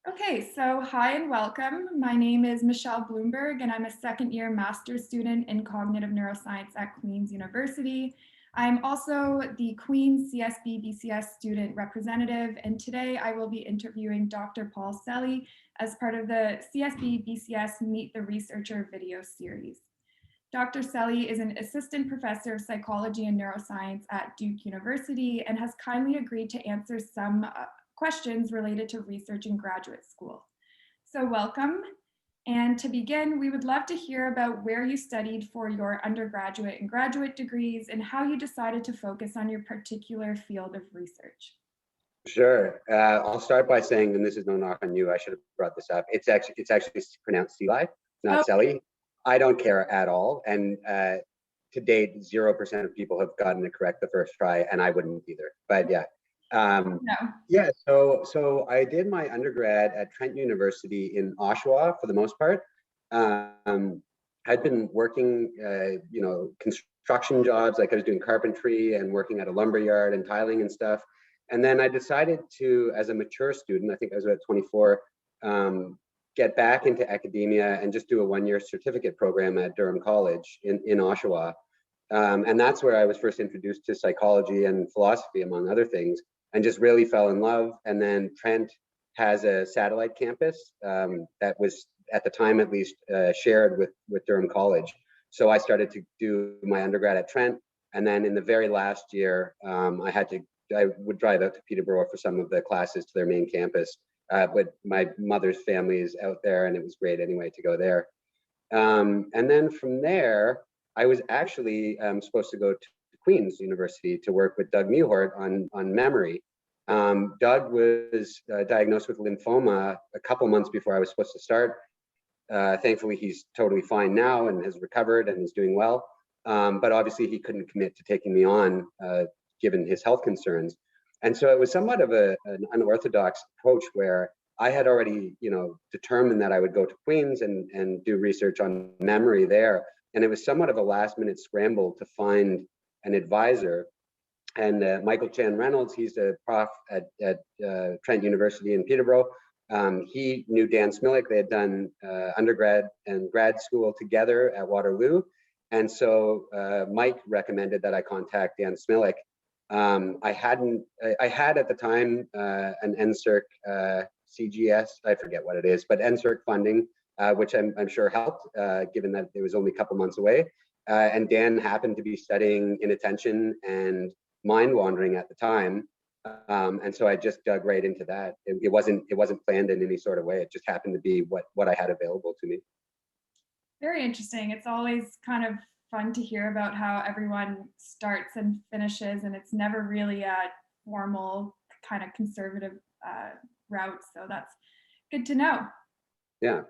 Okay, so hi and welcome. My name is Michelle Bloomberg, and I'm a second-year master's student in cognitive neuroscience at Queen's University. I'm also the Queen's CSBBCS student representative, and today I will be interviewing Dr. Paul Seli as part of the CSBBCS Meet the Researcher video series. Dr. Seli is an assistant professor of psychology and neuroscience at Duke University and has kindly agreed to answer some questions related to research in graduate school. So welcome. And to begin, we would love to hear about where you studied for your undergraduate and graduate degrees and how you decided to focus on your particular field of research. Sure. I'll start by saying, and this is no knock on you, I should have brought this up. It's actually pronounced Seli, not Seli. I don't care at all. And to date, 0% of people have gotten it correct the first try, and I wouldn't either. But yeah. No. Yeah, so I did my undergrad at Trent University in Oshawa for the most part. I'd been working, construction jobs, like I was doing carpentry and working at a lumber yard and tiling and stuff. And then I decided to, as a mature student, I think I was about 24, get back into academia and just do a one-year certificate program at Durham College in Oshawa. And that's where I was first introduced to psychology and philosophy, among other things, and just really fell in love. And then Trent has a satellite campus that was, at the time at least, shared with Durham College. So I started to do my undergrad at Trent. And then in the very last year, I would drive out to Peterborough for some of the classes to their main campus. But my mother's family is out there, and it was great anyway to go there. And then from there, I was actually supposed to go to Queen's University to work with Doug Mewhort on memory. Doug was diagnosed with lymphoma a couple months before I was supposed to start. Thankfully, he's totally fine now and has recovered and is doing well. But obviously, he couldn't commit to taking me on given his health concerns. And so it was somewhat of an unorthodox approach where I had already, determined that I would go to Queen's and do research on memory there. And it was somewhat of a last minute scramble to find an advisor. And Michael Chan Reynolds, he's a prof at Trent University in Peterborough. He knew Dan Smilek. They had done undergrad and grad school together at Waterloo. And so Mike recommended that I contact Dan Smilek. I had at the time an NSERC CGS, I forget what it is, but NSERC funding, which I'm sure helped, given that it was only a couple months away. And Dan happened to be studying inattention and mind wandering at the time. And so I just dug right into that. It wasn't planned in any sort of way. It just happened to be what I had available to me. Very interesting. It's always kind of fun to hear about how everyone starts and finishes, and it's never really a formal kind of conservative route. So that's good to know. Yeah.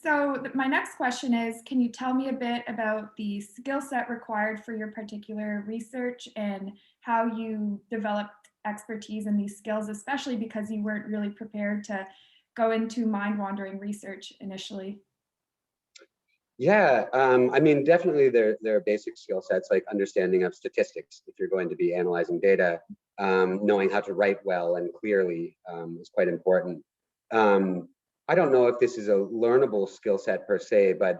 So my next question is, can you tell me a bit about the skill set required for your particular research and how you developed expertise in these skills, especially because you weren't really prepared to go into mind-wandering research initially? Yeah, I mean, definitely there are basic skill sets like understanding of statistics if you're going to be analyzing data. Knowing how to write well and clearly is quite important. I don't know if this is a learnable skill set per se, but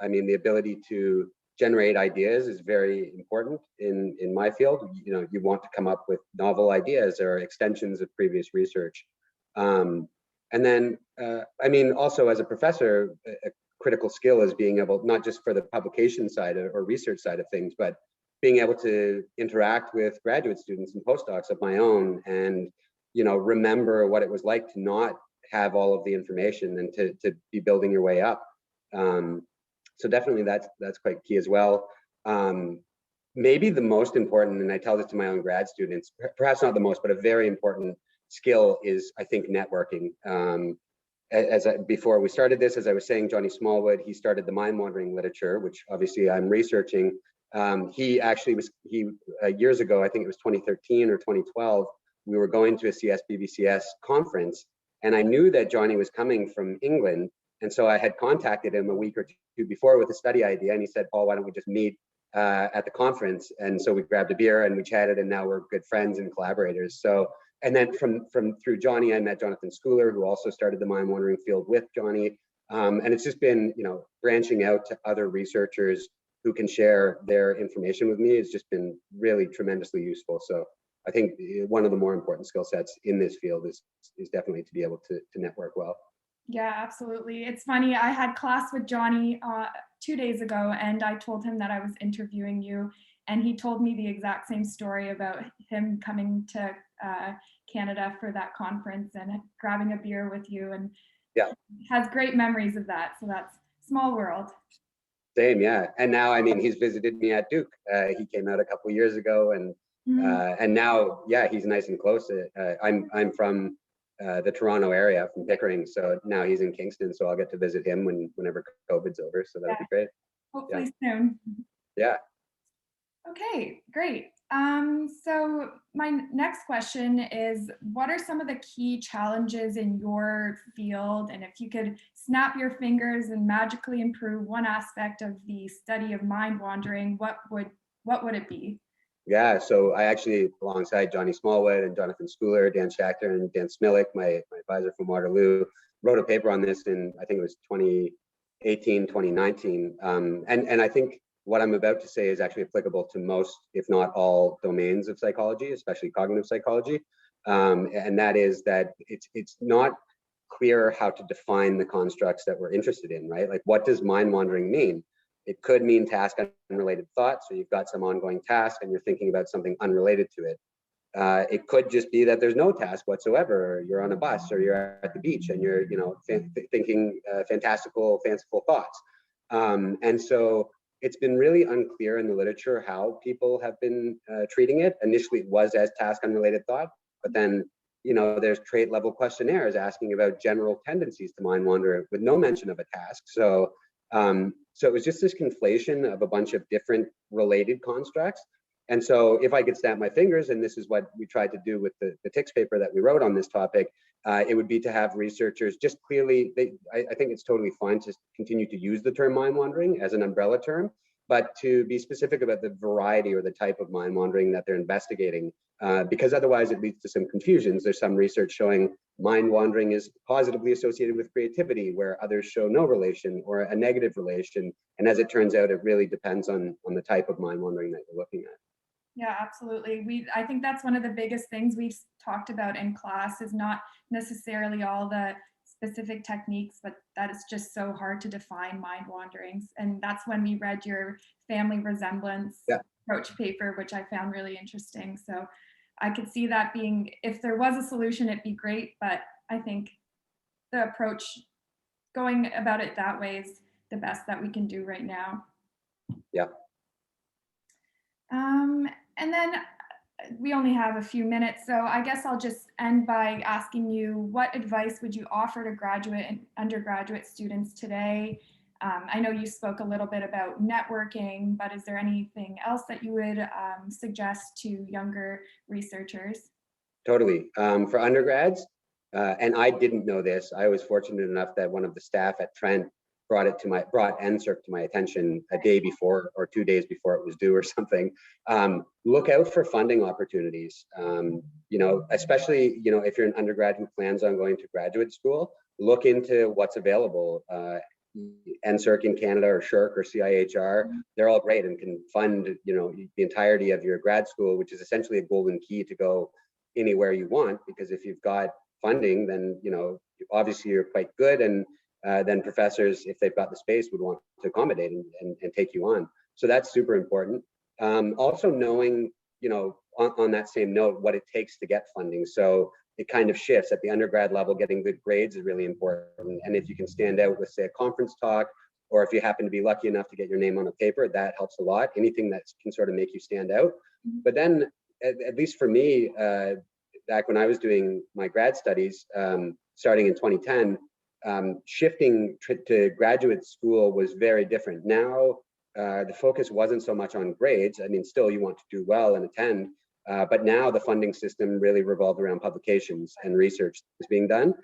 I mean, the ability to generate ideas is very important in my field. You want to come up with novel ideas or extensions of previous research. And then, I mean, also as a professor, a critical skill is being able, not just for the publication side or research side of things, but being able to interact with graduate students and postdocs of my own and, remember what it was like to not have all of the information and to be building your way up. So definitely that's quite key as well. Maybe the most important, and I tell this to my own grad students, perhaps not the most, but a very important skill is, I think, networking. Before we started this, as I was saying, Johnny Smallwood, he started the mind wandering literature, which obviously I'm researching. He actually years ago, I think it was 2013 or 2012, we were going to a CSBBCS conference, and I knew that Johnny was coming from England. And so I had contacted him a week or two before with a study idea, and he said, Paul, why don't we just meet at the conference? And so we grabbed a beer and we chatted, and now we're good friends and collaborators. So And then through Johnny, I met Jonathan Schooler, who also started the mind wandering field with Johnny. And it's just been, branching out to other researchers who can share their information with me has just been really tremendously useful. So I think one of the more important skill sets in this field is definitely to be able to network well. Yeah, absolutely. It's funny. I had class with Johnny 2 days ago, and I told him that I was interviewing you, and he told me the exact same story about him coming to Canada for that conference and grabbing a beer with you, and Yeah, has great memories of that. So that's small world. same. Yeah. And now, I mean, he's visited me at Duke. He came out a couple years ago, and now, yeah, he's nice and close. I'm from the Toronto area, from Pickering, so now he's in Kingston, so I'll get to visit him whenever COVID's over. So that'll Yeah, be great. hopefully soon. Yeah. Okay, great. So my next question is, what are some of the key challenges in your field? And if you could snap your fingers and magically improve one aspect of the study of mind wandering, what would it be? Yeah, so I actually, alongside Johnny Smallwood and Jonathan Schooler, Dan Schachter, and Dan Smilek, my advisor from Waterloo, wrote a paper on this in, I think it was 2018, 2019. And I think what I'm about to say is actually applicable to most, if not all, domains of psychology, especially cognitive psychology. And that is that it's not clear how to define the constructs that we're interested in, right? Like, what does mind wandering mean? It could mean task unrelated thoughts. So you've got some ongoing task and you're thinking about something unrelated to it. It could just be that there's no task whatsoever. Or you're on a bus or you're at the beach and you're, thinking fanciful thoughts. And so it's been really unclear in the literature how people have been treating it. Initially, it was as task unrelated thought, but then, there's trait level questionnaires asking about general tendencies to mind wander with no mention of a task. So it was just this conflation of a bunch of different related constructs. And so if I could snap my fingers, and this is what we tried to do with the TICS paper that we wrote on this topic, it would be to have researchers just clearly, I think it's totally fine to continue to use the term mind wandering as an umbrella term, but to be specific about the variety or the type of mind wandering that they're investigating, because otherwise it leads to some confusions. There's some research showing mind wandering is positively associated with creativity, where others show no relation or a negative relation. And as it turns out, it really depends on the type of mind wandering that you're looking at. Yeah, absolutely. I think that's one of the biggest things we've talked about in class is not necessarily all the specific techniques, but that it's just so hard to define mind wanderings. And that's when we read your family resemblance approach paper, which I found really interesting. So I could see that being, if there was a solution, it'd be great. But I think the approach, going about it that way, is the best that we can do right now. Yeah. And then we only have a few minutes, so I guess I'll just end by asking you, what advice would you offer to graduate and undergraduate students today? I know you spoke a little bit about networking, but is there anything else that you would suggest to younger researchers? Totally. For undergrads, and I didn't know this, I was fortunate enough that one of the staff at Trent brought NSERC to my attention a day before or 2 days before it was due or something. Look out for funding opportunities. Especially, if you're an undergrad who plans on going to graduate school, look into what's available. NSERC in Canada or SSHRC or CIHR, they're all great and can fund, the entirety of your grad school, which is essentially a golden key to go anywhere you want, because if you've got funding, then, obviously you're quite good, and then professors, if they've got the space, would want to accommodate and take you on. So that's super important. Also knowing, on that same note, what it takes to get funding. So it kind of shifts. At the undergrad level, getting good grades is really important. And if you can stand out with, say, a conference talk, or if you happen to be lucky enough to get your name on a paper, that helps a lot. Anything that can sort of make you stand out. But then, at least for me, back when I was doing my grad studies, starting in 2010, shifting to graduate school was very different. Now, the focus wasn't so much on grades. I mean, still you want to do well and attend, but now the funding system really revolved around publications and research that's being done.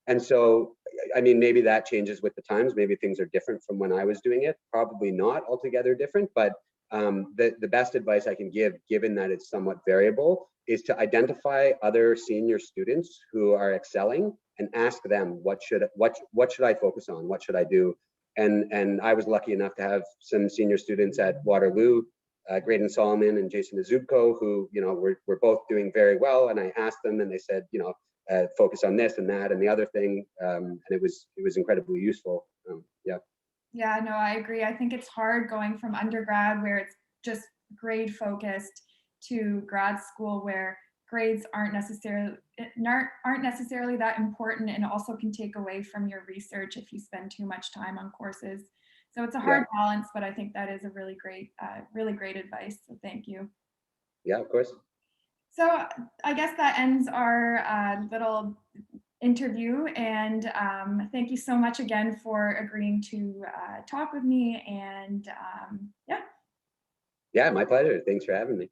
And so, I mean, maybe that changes with the times. Maybe things are different from when I was doing it. Probably not altogether different, but the best advice I can give, given that it's somewhat variable, is to identify other senior students who are excelling and ask them what should I focus on, what should I do. And I was lucky enough to have some senior students at Waterloo, Graydon Solomon and Jason Azubko, who were both doing very well. And I asked them, and they said, focus on this and that and the other thing, and it was incredibly useful. Yeah. Yeah, no, I agree. I think it's hard going from undergrad where it's just grade focused to grad school where grades aren't necessarily that important and also can take away from your research if you spend too much time on courses. So it's a Yeah. hard balance, but I think that is a really great advice. So thank you. Yeah, of course. So I guess that ends our little interview, and thank you so much again for agreeing to talk with me, and yeah. Yeah, my pleasure. Thanks for having me.